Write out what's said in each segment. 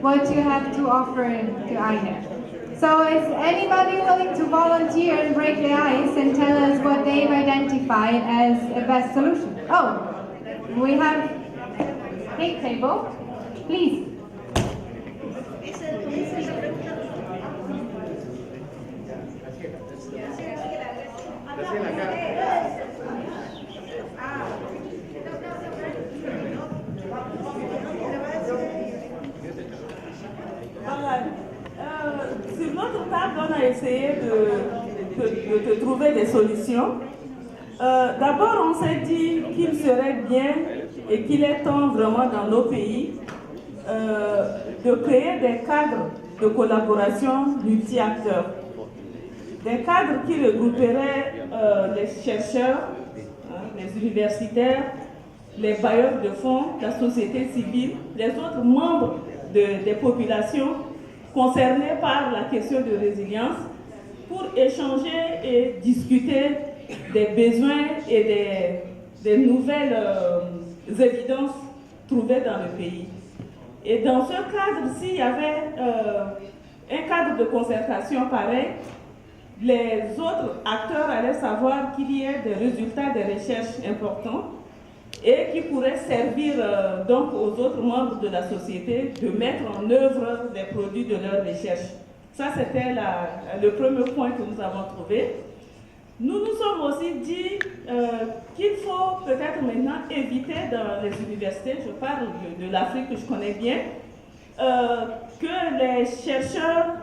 what you have to offer to INEF. So is anybody willing to volunteer and break the ice and tell us what they've identified as a best solution? Oh, we have cake table, please. Sur notre table, on a essayé de trouver des solutions. D'abord, on s'est dit qu'il serait bien et qu'il est temps vraiment dans nos pays de créer des cadres de collaboration multi-acteurs. Des cadres qui regrouperaient les chercheurs, les universitaires, les bailleurs de fonds, la société civile, les autres membres des populations concernées par la question de résilience pour échanger et discuter des besoins et des nouvelles évidences trouvées dans le pays. Et dans ce cadre, s'il y avait un cadre de concertation pareil, les autres acteurs allaient savoir qu'il y ait des résultats de recherche importants et qui pourraient servir donc aux autres membres de la société de mettre en œuvre les produits de leur recherche. Ça, c'était le premier point que nous avons trouvé. Nous nous sommes aussi dit qu'il faut peut-être maintenant éviter dans les universités, je parle de l'Afrique que je connais bien, que les chercheurs,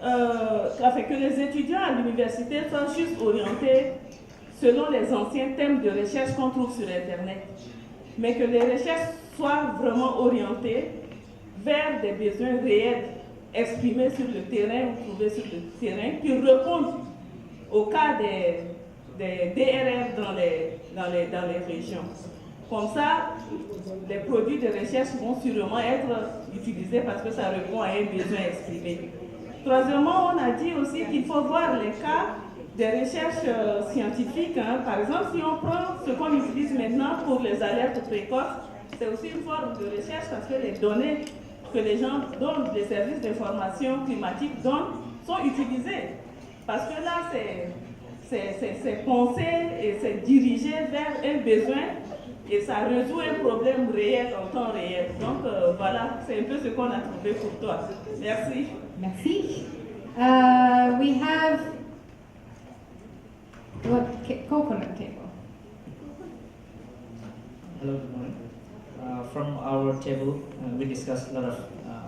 que les étudiants à l'université soient juste orientés selon les anciens thèmes de recherche qu'on trouve sur Internet, mais que les recherches soient vraiment orientées vers des besoins réels exprimés sur le terrain ou trouvés sur le terrain, qui répondent au cas des DRR dans les régions. Comme ça, les produits de recherche vont sûrement être utilisés parce que ça répond à un besoin exprimé. Troisièmement, on a dit aussi qu'il faut voir les cas des recherches scientifiques. Par exemple, si on prend ce qu'on utilise maintenant pour les alertes précoces, c'est aussi une forme de recherche parce que les données que les gens donnent, les services d'information climatique donnent, sont utilisées. Parce que là, c'est pensé et c'est dirigé vers un besoin et ça résout un problème réel en temps réel. Donc voilà, c'est un peu ce qu'on a trouvé pour toi. Merci. Merci. We have coconut table. Hello, good morning. From our table, we discussed a lot of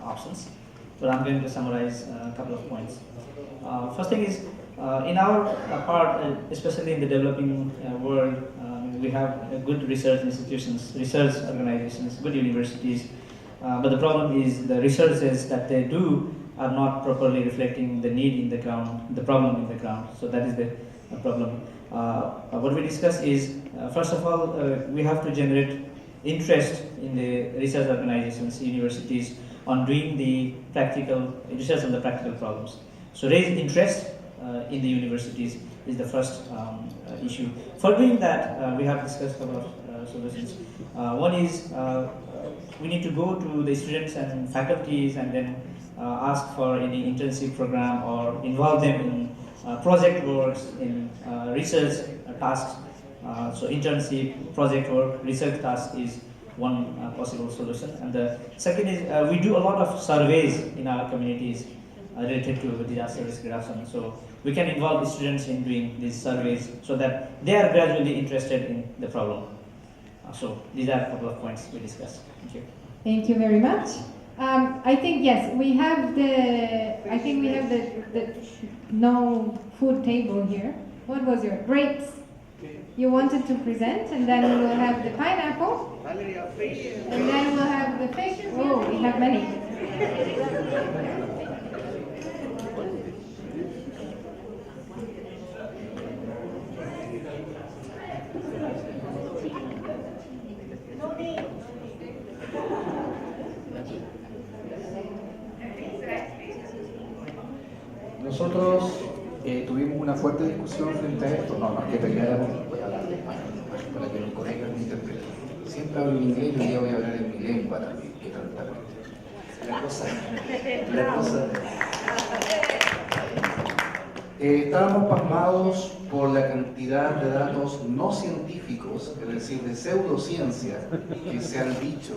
options, but I'm going to summarize a couple of points. First thing is, in our part, especially in the developing world, we have good research institutions, research organizations, good universities, but the problem is the researches that they do are not properly reflecting the need in the ground, the problem in the ground. So that is the problem. What we discuss is, first of all, we have to generate interest in the research organizations, universities, on doing the practical research on the practical problems. So raise interest in the universities is the first issue. For doing that, we have discussed a couple of solutions. One is we need to go to the students and faculties and then ask for any internship program or involve them in project works, in research tasks. So internship, project work, research task is one possible solution. And the second is we do a lot of surveys in our communities related to disaster risk reduction. So we can involve the students in doing these surveys so that they are gradually interested in the problem. So these are a couple of points we discussed. Thank you. Thank you very much. I think yes, we have the no food table here. What was your grapes? You wanted to present, and then we will have the pineapple. Valeria, fish. And then we'll have the fish. Oh, we have many. Nosotros tuvimos una fuerte discusión frente a esto. No es que peleáramos, voy a hablar de español para que los colegas me interpreten. Siempre hablo en inglés y hoy día voy a hablar en mi lengua también, que tratar. Estábamos pasmados por la cantidad de datos no científicos, es decir, de pseudociencia, que se han dicho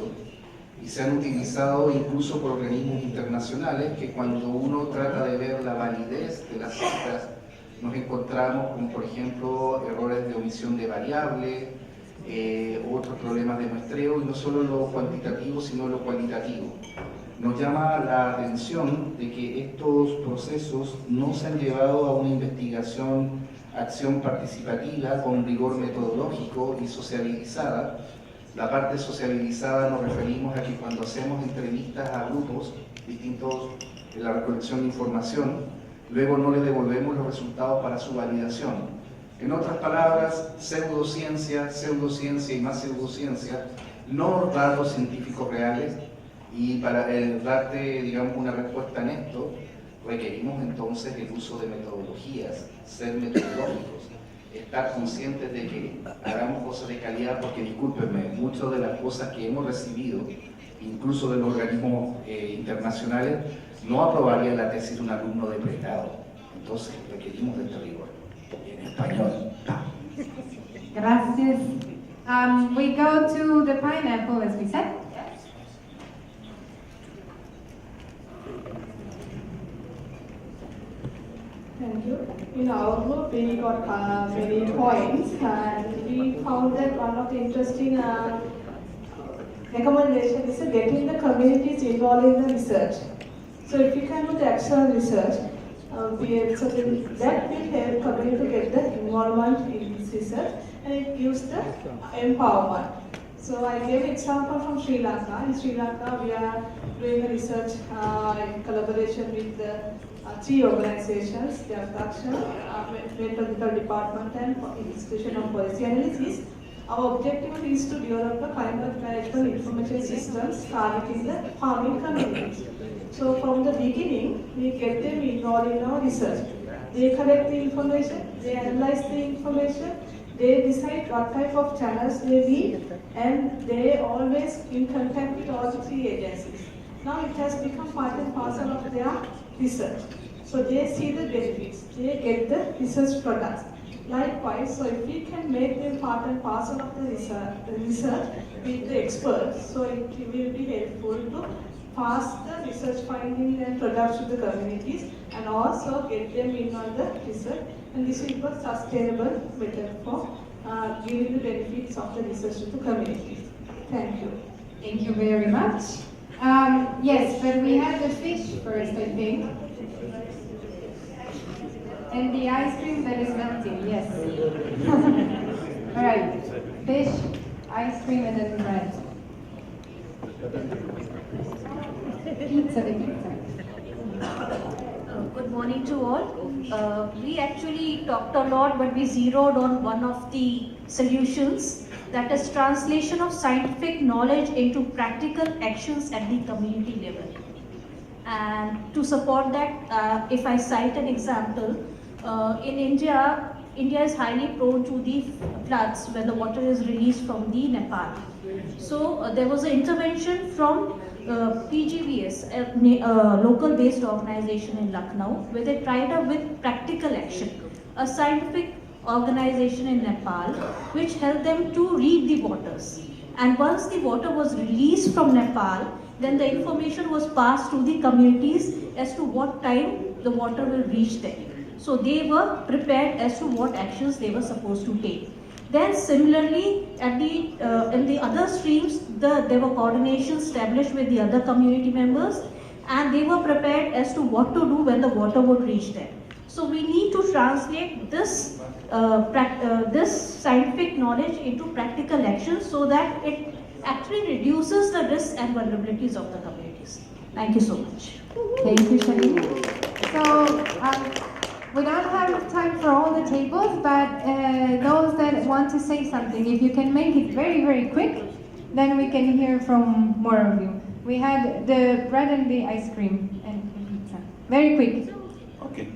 y se han utilizado incluso por organismos internacionales, que cuando uno trata de ver la validez de las cifras, nos encontramos con, por ejemplo, errores de omisión de variables, otros problemas de muestreo, y no solo lo cuantitativo, sino lo cualitativo. Nos llama la atención de que estos procesos no se han llevado a una investigación, acción participativa con rigor metodológico y sociabilizada. La parte sociabilizada nos referimos a que cuando hacemos entrevistas a grupos distintos en la recolección de información, luego no le devolvemos los resultados para su validación. En otras palabras, pseudociencia, pseudociencia y más pseudociencia, no datos científicos reales. Y para darte, digamos, una respuesta en esto, requerimos entonces el uso de metodologías, ser metodológicos, estar conscientes de que hagamos cosas de calidad, porque discúlpenme, muchas de las cosas que hemos recibido, incluso de los organismos internacionales, no aprobaría la tesis de un alumno de pregrado. Entonces requerimos de este rigor. En español. Gracias. We go to the pineapple, as we said. Thank you. In our group, we got many points, and we found that one of the interesting recommendations is getting the communities involved in the research. So if you can do the actual research, that will help community to get the involvement in this research, and it gives the empowerment. So I gave example from Sri Lanka. In Sri Lanka, we are doing a research in collaboration with the 3 organizations, the Action, Meteorological Department, and Institution of Policy Analysis. Our objective is to develop the climate management information systems targeting the farming communities. So from the beginning, we get them involved in our research. They collect the information, they analyze the information, they decide what type of channels they need, and they always in contact with all the 3 agencies. Now it has become part and parcel of their research. So they see the benefits, they get the research products. Likewise, so if we can make them part and parcel of the research with the experts, so it will be helpful to pass the research findings and products to the communities, and also get them in on the research, and this will be a sustainable method for giving the benefits of the research to the communities. Thank you. Thank you very much. Yes, but we have the fish first, I think. And the ice cream that is melting, yes. All right, fish, ice cream, and then bread. Pizza, the pizza. Good morning to all. We actually talked a lot, but we zeroed on one of the solutions, that is translation of scientific knowledge into practical actions at the community level. And to support that, if I cite an example, in India is highly prone to the floods when the water is released from the Nepal. So there was an intervention from PGVS, a local based organization in Lucknow, where they tried out with practical action, a scientific organization in Nepal, which helped them to read the waters. And once the water was released from Nepal, then the information was passed to the communities as to what time the water will reach them. So they were prepared as to what actions they were supposed to take. Then similarly, at in the other streams, there were coordination established with the other community members, and they were prepared as to what to do when the water would reach them. So we need to translate this this scientific knowledge into practical action so that it actually reduces the risks and vulnerabilities of the communities. Thank you so much. Thank you, Shalini. So, we don't have time for all the tables, but those that want to say something, if you can make it very, very quick, then we can hear from more of you. We had the bread and the ice cream and the pizza. Very quick. Okay.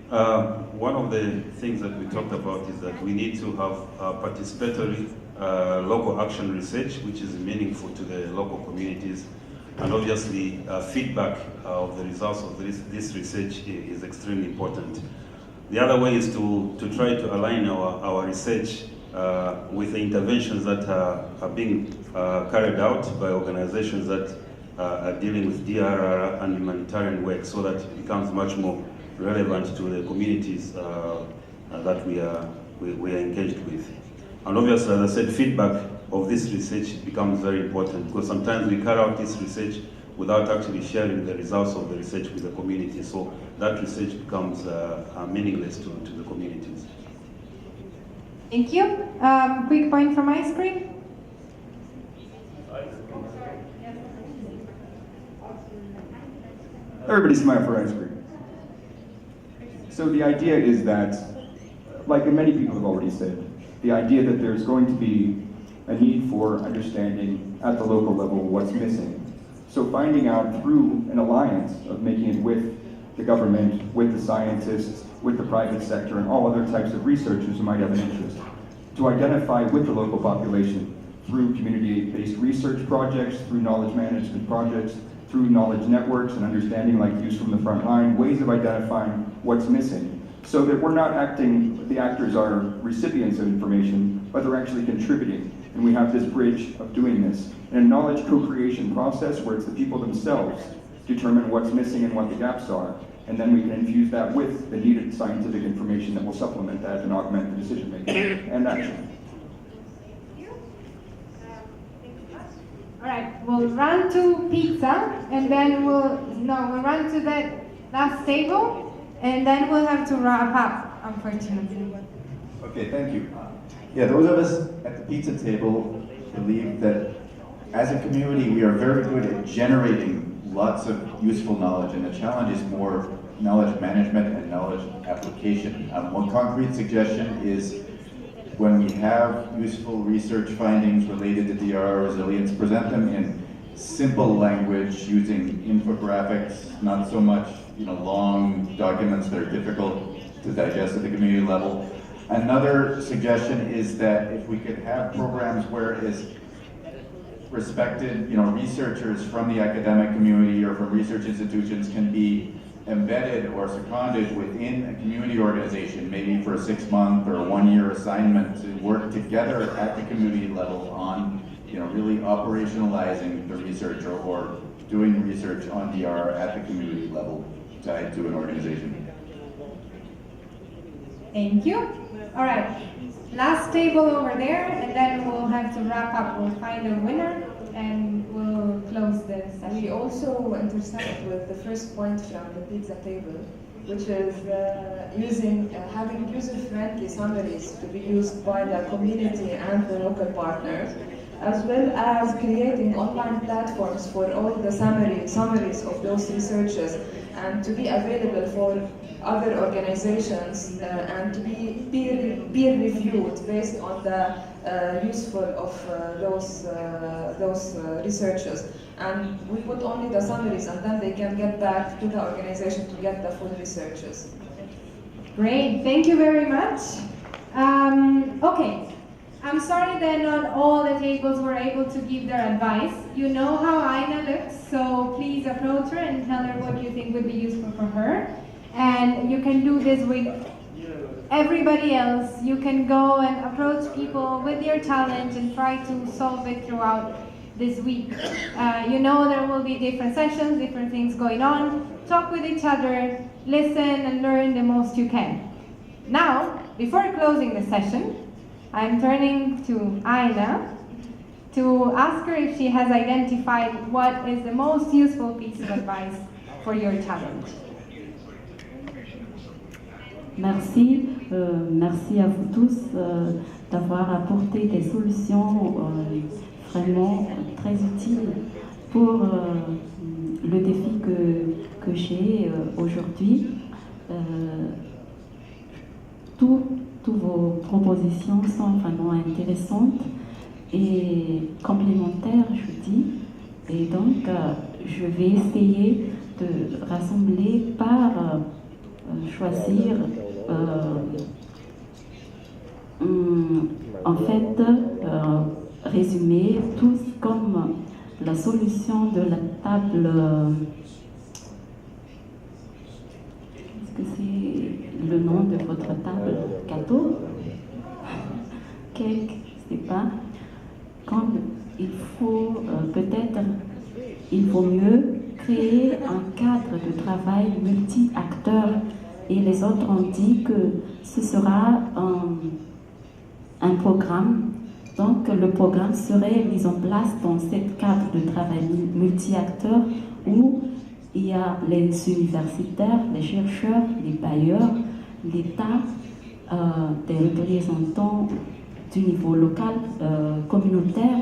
One of the things that we talked about is that we need to have participatory local action research, which is meaningful to the local communities. And obviously, feedback of the results of this research is extremely important. The other way is to try to align our research with the interventions that are being carried out by organizations that are dealing with DRR and humanitarian work, so that it becomes much more relevant to the communities that we are engaged with. And obviously, as I said, feedback of this research becomes very important, because sometimes we carry out this research without actually sharing the results of the research with the community. So that research becomes meaningless to the communities. Thank you. Quick point from my screen. Everybody smile for ice cream. So the idea is that, like many people have already said, the idea that there's going to be a need for understanding at the local level what's missing. So finding out through an alliance of making it with the government, with the scientists, with the private sector, and all other types of researchers who might have an interest, to identify with the local population through community-based research projects, through knowledge management projects, through knowledge networks and understanding like Use from the Front Line, ways of identifying what's missing, so that we're not acting, the actors are recipients of information, but they're actually contributing. And we have this bridge of doing this in a knowledge co-creation process where it's the people themselves determine what's missing and what the gaps are, and then we can infuse that with the needed scientific information that will supplement that and augment the decision making and action. All right, we'll run to pizza, and then we'll run to that last table, and then we'll have to wrap up, unfortunately. Okay, thank you. Yeah, those of us at the pizza table believe that as a community, we are very good at generating lots of useful knowledge, and the challenge is more knowledge management and knowledge application. One concrete suggestion is when we have useful research findings related to DRR resilience, present them in simple language using infographics, not so much long documents that are difficult to digest at the community level. Another suggestion is that if we could have programs where it is respected, researchers from the academic community or from research institutions can be embedded or seconded within a community organization, maybe for a 6-month or a 1-year assignment to work together at the community level on, really operationalizing the research or doing research on DR at the community level tied to an organization. Thank you. All right, last table over there, and then we'll have to wrap up. We'll find a winner, and we'll close the session. We also intersect with the first point from the pizza table, which is having user-friendly summaries to be used by the community and the local partners, as well as creating online platforms for all the summaries of those researches, and to be available for other organizations and to be peer reviewed based on the useful of those researchers. And we put only the summaries, and then they can get back to the organization to get the full researches. Great, thank you very much. Okay, I'm sorry that not all the tables were able to give their advice. You know how Aina looks, so please approach her and tell her what you think would be useful for her. And you can do this with everybody else. You can go and approach people with your challenge and try to solve it throughout this week. You know there will be different sessions, different things going on. Talk with each other, listen and learn the most you can. Now, before closing the session, I'm turning to Aina to ask her if she has identified what is the most useful piece of advice for your challenge. Merci, merci à vous tous d'avoir apporté des solutions vraiment très utiles pour le défi que j'ai aujourd'hui. Toutes vos propositions sont vraiment intéressantes et complémentaires, je dis. Et donc, je vais essayer de rassembler par choisir en fait résumer tous comme la solution de la table, est-ce que c'est le nom de votre table? Gâteau? Cake, je ne sais pas. Comme il faut peut-être, il vaut mieux créer un cadre de travail multi-acteurs. Et les autres ont dit que ce sera un programme. Donc le programme serait mis en place dans ce cadre de travail multi-acteurs où il y a les universitaires, les chercheurs, les bailleurs, l'État, des représentants du niveau local, communautaire.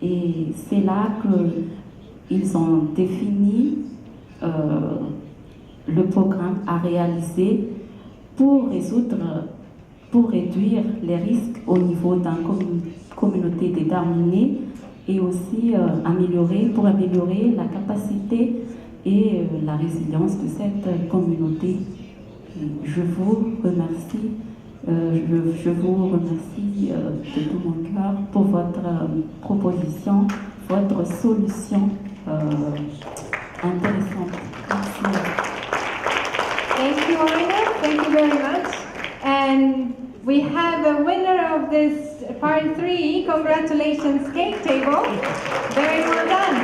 Et c'est là qu'ils ont défini le programme à réaliser pour réduire les risques au niveau d'une communauté déterminée et aussi pour améliorer la capacité et la résilience de cette communauté. Je vous remercie. Je vous remercie de tout mon cœur pour votre proposition, votre solution intéressante. Merci. Thank you, Aina. Thank you very much. And we have a winner of this part 3. Congratulations, Cake Table. Very well done.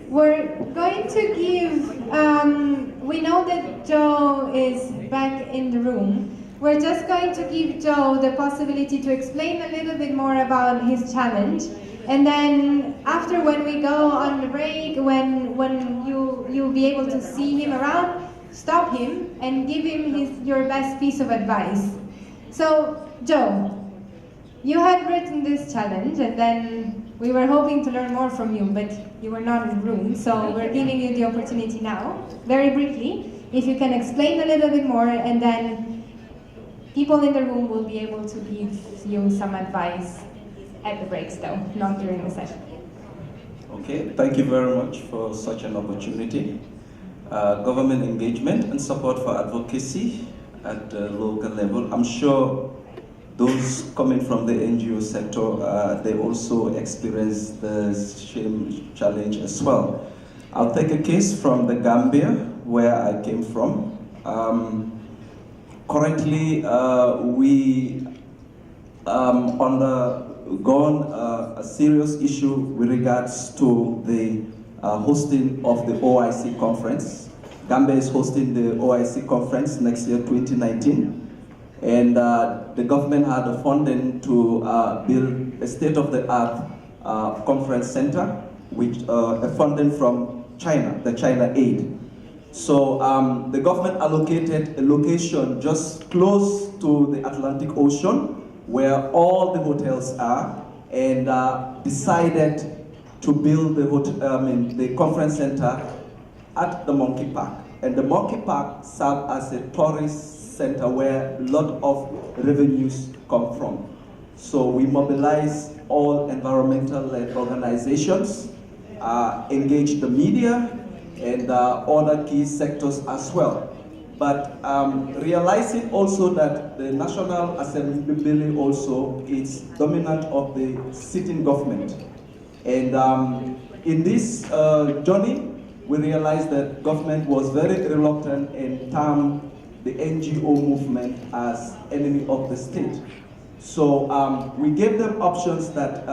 We're going to give, we know that Joe is back in the room. We're just going to give Joe the possibility to explain a little bit more about his challenge. And then after, when we go on the break, when you'll be able to see him around, stop him and give him your best piece of advice. So, Joe, you had written this challenge, and then we were hoping to learn more from you, but you were not in the room, so we're giving you the opportunity now, very briefly, if you can explain a little bit more, and then people in the room will be able to give you some advice at the breaks, though, not during the session. Okay, thank you very much for such an opportunity. Government engagement and support for advocacy at the local level. I'm sure those coming from the NGO sector, they also experience the same challenge as well. I'll take a case from the Gambia, where I came from. Currently, we undergone a serious issue with regards to the hosting of the OIC conference. Gambia is hosting the OIC conference next year, 2019. And the government had the funding to build a state-of-the-art conference center, which a funding from China, the China aid. So the government allocated a location just close to the Atlantic Ocean, where all the hotels are, and decided to build the conference center at the Monkey Park. And the Monkey Park served as a tourist center where a lot of revenues come from. So we mobilize all environmental-led organizations, engage the media, and other key sectors as well. But realizing also that the National Assembly also is dominant of the sitting government. And in this journey, we realized that government was very reluctant and termed the NGO movement as enemy of the state. So we gave them options that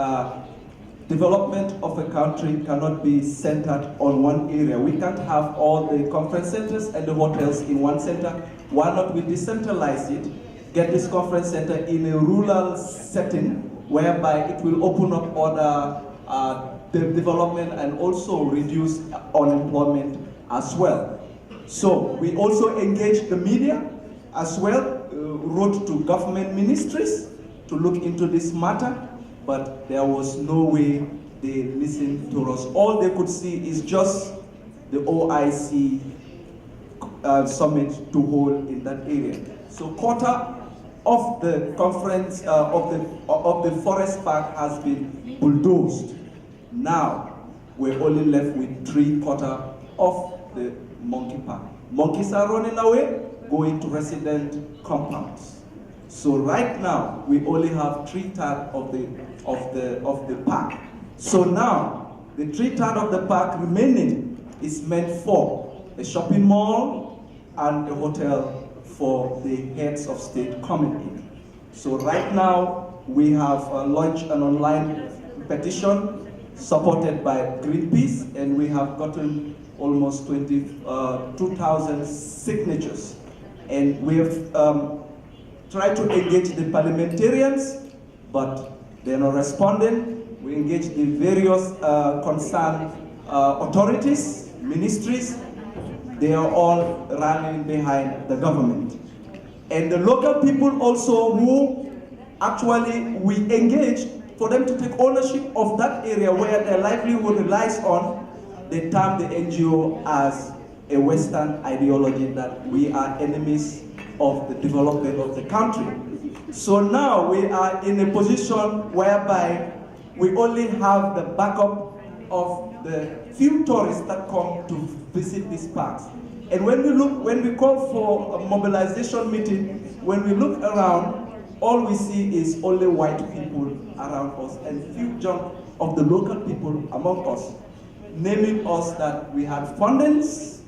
development of a country cannot be centered on one area. We can't have all the conference centers and the hotels in one center. Why not we decentralize it, get this conference center in a rural setting, whereby it will open up other the development and also reduce unemployment as well. So we also engaged the media as well, wrote to government ministries to look into this matter, but there was no way they listened to us. All they could see is just the OIC summit to hold in that area. So quarter of the conference of the forest park has been bulldozed. Now we're only left with 3/4 of the monkey park. Monkeys are running away, going to resident compounds. So right now, we only have 3/3 of the park. So now, the 3/3 of the park remaining is meant for a shopping mall and a hotel for the heads of state coming in. So right now, we have launched an online petition supported by Greenpeace, and we have gotten almost 22,000 signatures. And we have tried to engage the parliamentarians, but they're not responding. We engage the various concerned authorities, ministries. They are all rallying behind the government. And the local people also who actually we engage for them to take ownership of that area where their livelihood relies on, they term the NGO as a Western ideology that we are enemies of the development of the country. So now we are in a position whereby we only have the backup of the few tourists that come to visit these parks. And when we call for a mobilization meeting, when we look around, all we see is only white people around us and few junk of the local people among us, naming us that we had fundings,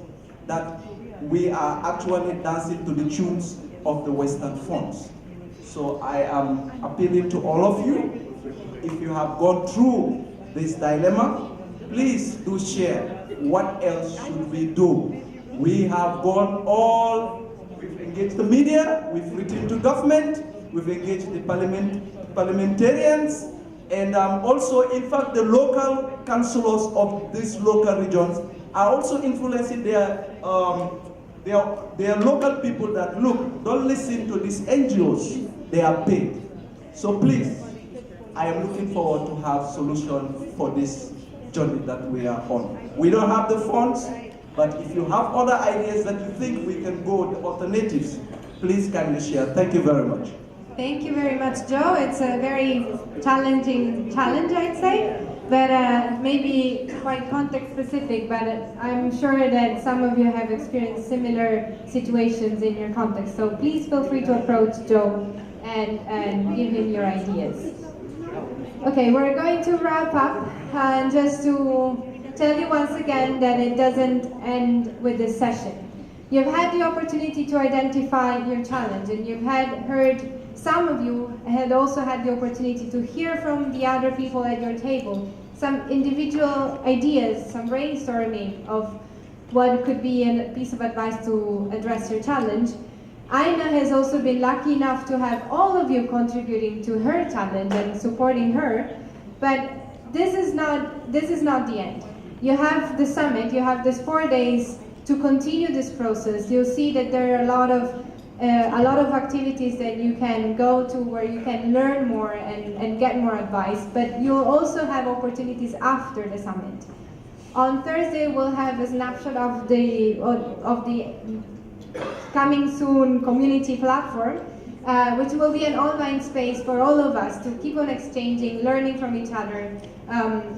that we are actually dancing to the tunes of the Western funds. So I am appealing to all of you, if you have gone through this dilemma, please do share what else should we do. We have gone we've engaged the media, we've written to government, we've engaged the parliamentarians, and also, in fact, the local councillors of these local regions are also influencing their local people that, look, don't listen to these NGOs, they are paid. So please, I am looking forward to have solution for this journey that we are on. We don't have the funds, but if you have other ideas that you think we can go the alternatives, please kindly share. Thank you very much. Thank you very much, Joe. It's a very challenging challenge, I'd say, but maybe quite context specific, but I'm sure that some of you have experienced similar situations in your context. So please feel free to approach Joe and give him your ideas. Okay, we're going to wrap up, and just to tell you once again that it doesn't end with this session. You've had the opportunity to identify your challenge, and you've heard some of you had also had the opportunity to hear from the other people at your table some individual ideas, some brainstorming of what could be a piece of advice to address your challenge. Aina has also been lucky enough to have all of you contributing to her challenge and supporting her, but this is not the end. You have the summit, you have this 4 days to continue this process. You'll see that there are a lot of activities that you can go to where you can learn more and get more advice, but you'll also have opportunities after the summit. On Thursday, we'll have a snapshot of the coming soon community platform, which will be an online space for all of us to keep on exchanging, learning from each other,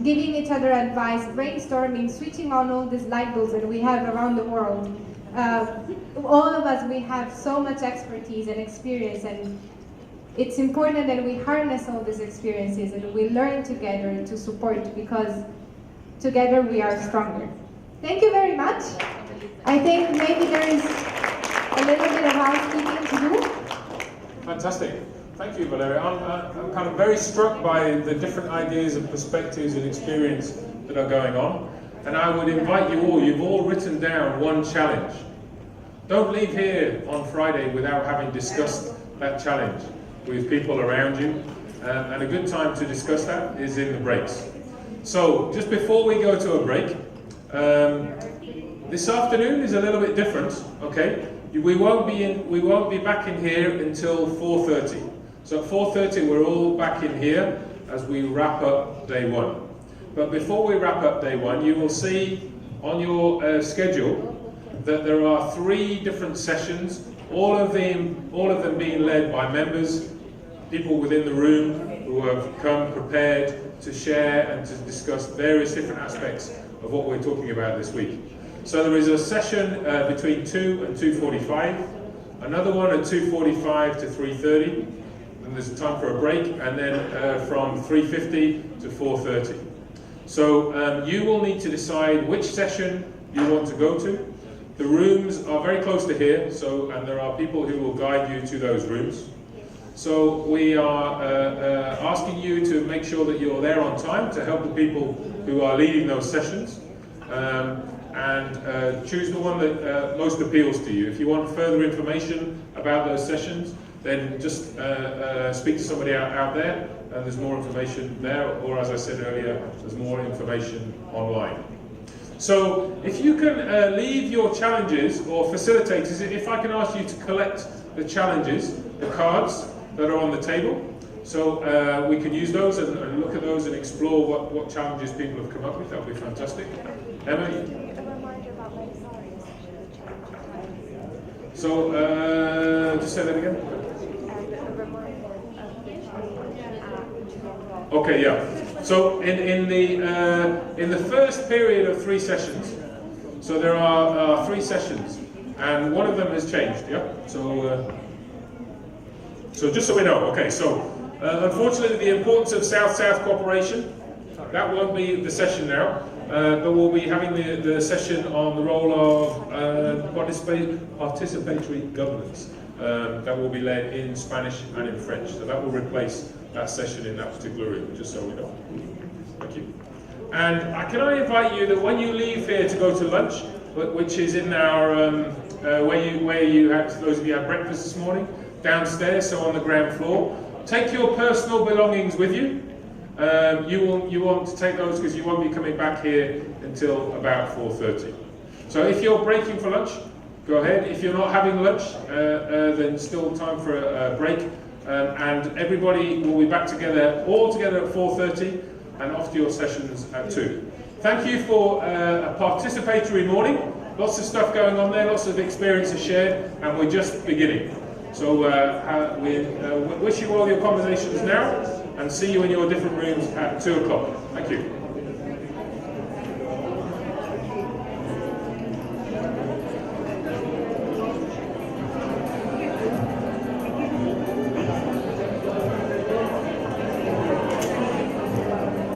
giving each other advice, brainstorming, switching on all these light bulbs that we have around the world. All of us, we have so much expertise and experience, and it's important that we harness all these experiences and we learn together to support, because together we are stronger. Thank you very much. I think maybe there is a little bit of housekeeping to do. Fantastic. Thank you, Valeria. I'm kind of very struck by the different ideas and perspectives and experience that are going on. And I would invite you all, you've all written down one challenge. Don't leave here on Friday without having discussed that challenge with people around you. And a good time to discuss that is in the breaks. So just before we go to a break, this afternoon is a little bit different, okay? We won't be back in here until 4:30. So at 4:30 we're all back in here as we wrap up day one. But before we wrap up day one, you will see on your schedule that there are 3 different sessions, all of them being led by members, people within the room who have come prepared to share and to discuss various different aspects of what we're talking about this week. So there is a session between 2 and 2:45, another one at 2:45 to 3:30, and there's time for a break, and then from 3:50 to 4:30. So you will need to decide which session you want to go to. The rooms are very close to here, and there are people who will guide you to those rooms. So we are asking you to make sure that you're there on time to help the people who are leading those sessions, and choose the one that most appeals to you. If you want further information about those sessions, then just speak to somebody out there, and there's more information there, or as I said earlier, there's more information online. So if you can leave your challenges, or facilitators, if I can ask you to collect the challenges, the cards that are on the table, so we can use those and look at those and explore what challenges people have come up with. That would be fantastic. Emma? So, just say that again. Okay, yeah. So in the first period of 3 sessions, so there are 3 sessions, and one of them has changed. Yeah. So just so we know. Okay. So unfortunately, the importance of South-South cooperation, that won't be the session now. But we'll be having the session on the role of participatory governance. That will be led in Spanish and in French. So that will replace that session in that particular room, just so we know. Thank you. And can I invite you that when you leave here to go to lunch, which is in our, where you had, those of you had breakfast this morning, downstairs, so on the ground floor, take your personal belongings with you. You want to take those because you won't be coming back here until about 4:30. So if you're breaking for lunch, go ahead. If you're not having lunch, then still time for a break. And everybody will be back together, all together at 4:30, and off to your sessions at 2. Thank you for a participatory morning. Lots of stuff going on there, lots of experiences shared, and we're just beginning. So we wish you all your conversations now, and see you in your different rooms at 2 o'clock. Thank you.